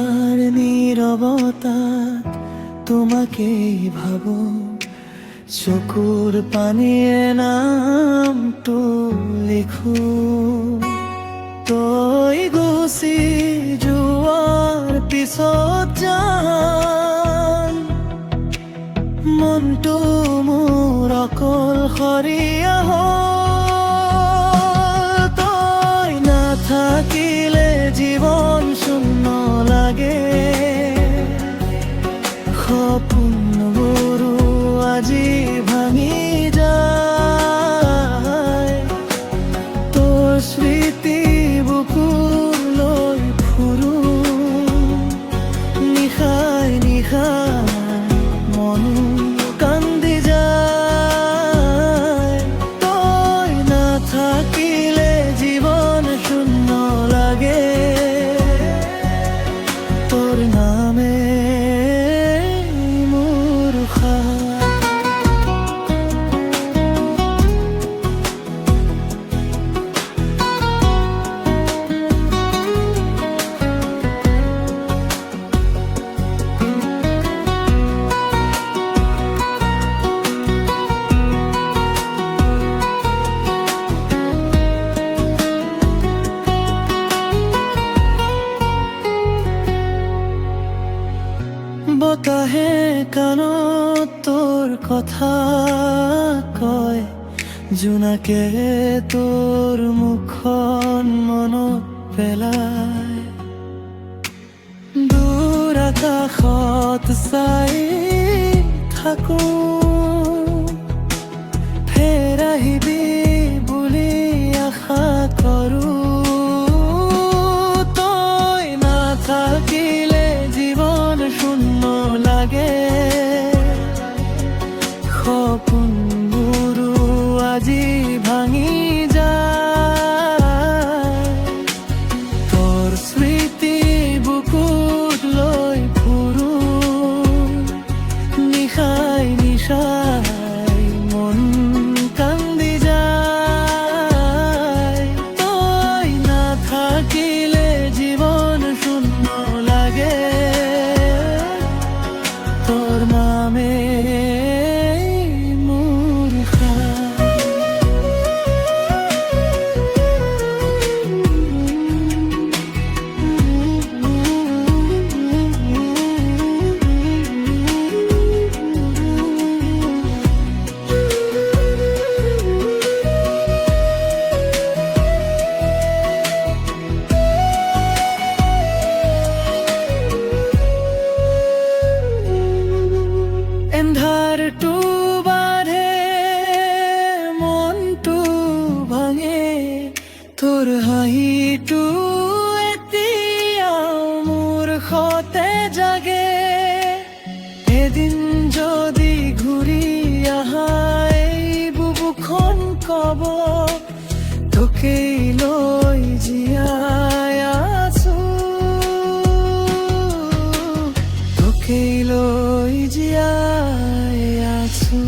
আর নীরবতা তোমাকেই ভাবো, চকুর পানীয়ে নামটো লিখো। তই গুচি যোৱাৰ পিছত যাম, মনটো মোৰ অকলশৰীয়া হ'ল। তই নাথাকিলে জীৱন শূন্য লাগে, সপোনবোৰো আজি ভাঙি যায়। তোৰ স্মৃতি বুকুলৈ ফুৰো, নিশাই নিশাই মনো কান্দি যায়। তই নাথাকিলে জীৱন শূন্য লাগে, তোর নামে মোর বতাহে কাণত তোৰ কথা কয়, জোনাকে তোৰ মুখখন মনত পেলায়। দূৰ আকাশত চাই থাকো, ফেৰ আহিবি বুলি আশা কৰো। তই নাথাকিলে জীৱন শূন্য লাগে, সপোনবোৰো আজি ভাঙি যায়। তোৰ স্মৃতি বুকুত লৈ ফুৰো, নিশাই নিশাই মন কান্দি যায়। তই নাথাকিলে জীৱন শূন্য লাগে, তোর নামে মূর্খা। এন্ধাৰটো বাঢ়ে, মনটো ভাঙে, তোৰ হাঁহিটো এতিয়াও মোৰ সতে জাগে। এদিন যদি ঘূৰি আহা এই বুকুখন কব, তোকেই লৈ জীয়াই আছো, তোকেই লৈ জীয়াই আছো।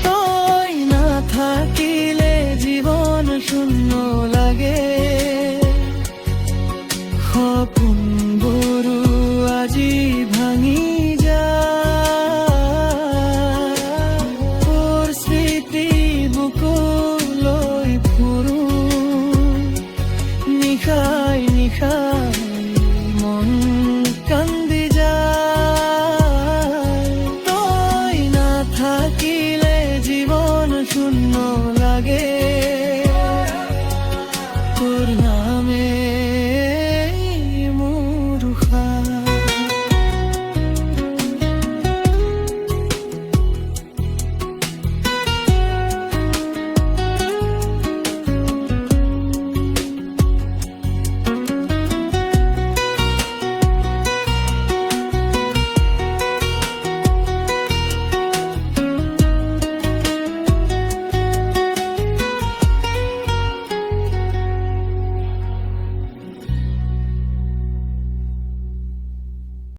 তই নাথাকিলে জীৱন শূন্য লাগে, সপোনবোৰো আজি ভাঙি যায়। তোৰ স্মৃতি বুকুলৈ ফুৰো, নিশাই নিশাই